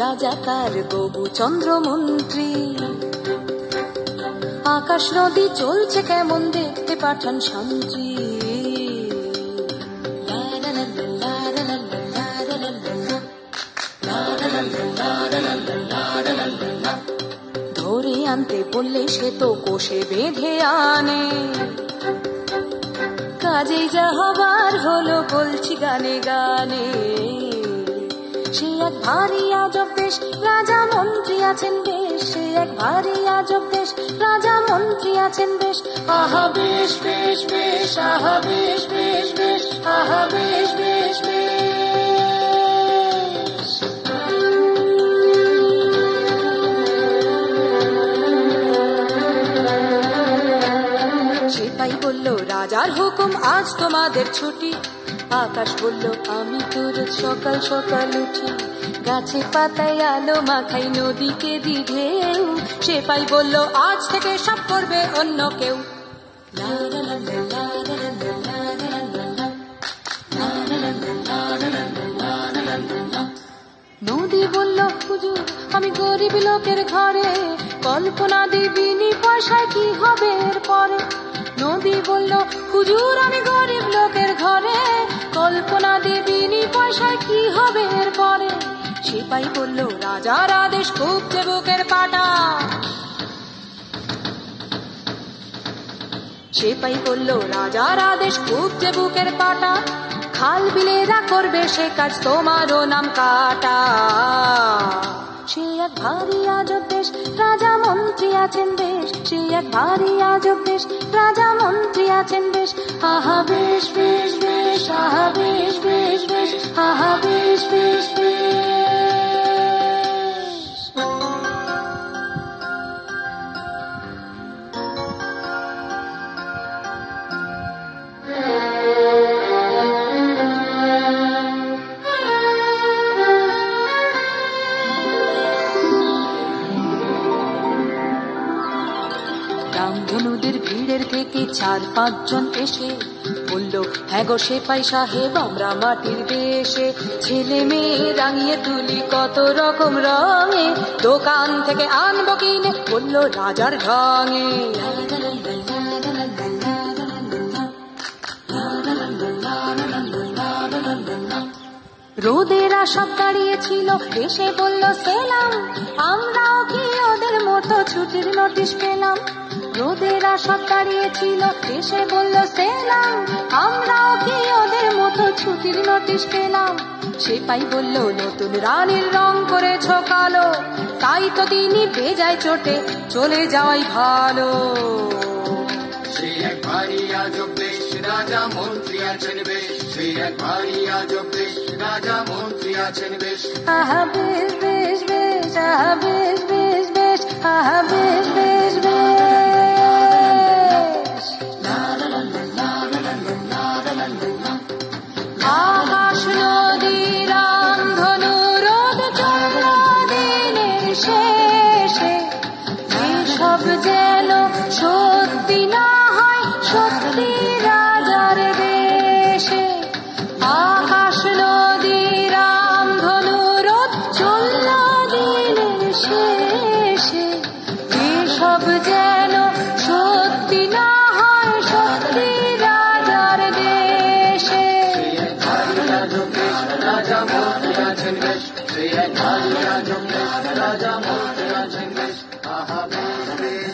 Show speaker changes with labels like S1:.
S1: রাজা তার গবু চন্দ্রমন্ত্রী। আকাশ নদী চলছে কেমন দেখতে পাঠান শান্তি। ধরে আনতে বললে সে তো কোষে বেঁধে আনে। কাজেই যা হবার হলো বলছি গানে গানে। সে এক ভারী আজব দেশ, রাজা মন্ত্রী আছেন বেশ। সে এক ভারী আজব দেশ, রাজা মন্ত্রী আছেন বেশ। আহা বেশ বেশ বেশ, আহা বেশ বেশ বেশ, আহা বেশ বেশ বেশ। সেপাই বলল রাজার হুকুম আজ তোমাদের ছুটি। আকাশ বলল আমি তো রোজ সকাল সকাল উঠি। গাছে পাতায় আলো মাখাই নদীকে দি ঢেউ। সেপাই বলল আজ থেকে সব করবে অন্য কেউ। নদী বলল হুজুর আমি গরিব লোকের ঘরে, কল্পনা দিবিনি পয়সায় কি হবে এরপরে। নদী বলল হুজুর আমি গরিব লোকের ঘরে, কল্পনা দিবিনি পয়সায় কি হবে এরপরে। সেপাই বলল রাজার আদেশ খুব বুকের পাটা। সেপাই বলল রাজার আদেশ খুব বুকের পাটা। খাল বিলেরা করবে সে কাজ তোমারও নাম কাটা। সে এক ভারী আজব দেশ, রাজা মন্ত্রী আছেন বেশ। সে এক ভারী আজব দেশ, রাজা মন্ত্রী আছেন বেশ। আহা বেশ বেশ বেশ, আহা বেশ বেশ বেশ, আহা বেশ বেশ বেশ। রামধনুদের ভিড়ের থেকে 4-5 জন এসে বলল হ্যাঁ গো সেপাই সাহেব আমরা মাটির দেশে। ছেলে মেয়ে রাঙিয়ে তুলি কত রকম রঙে, দোকান থেকে আনবো কিনে বলল রাজার ঢঙে। রোদেরা সব দাঁড়িয়েছিল এসে বলল সেলাম, আমরাও কি ওদের মতো ছুটির নোটিশ পেলাম। রোদেরা সব দাঁড়িয়েছিল এসে বলল সেলাম, আমরাও কি ওদের মতো ছুটির নোটিশ পেলাম। সেপাই বলল নতুন রানীর রং করেছ কালো, তাই তো তিনি বেজায় চোটে চলে যাওয়াই ভালো।
S2: সে এক ভারী আজব দেশ, রাজা মন্ত্রী আছেন বেশ। সে এক ভারী আজব দেশ, রাজা মন্ত্রী আছেন বেশ।
S1: আহা বেশ বেশ বেশ, আহা বেশ বেশ বেশ, আহা বেশ বেশ বেশ। আকাশ নদী রামধনু রোদ চন্দ্র দিনের শেষে, এসব যেন সত্যি না হয় সত্যি রাজার দেশে। আকাশ নদী রামধনু রোদ চন্দ্র দিনের শেষে, এসব যেন সত্যি না হয় সত্যি রাজার দেশে।
S2: রাজা মন্ত্রী আছেন বেশ। সে এক ভারী আজব দেশ, রাজা মন্ত্রী আছেন বেশ। আহা বেশ বেশ।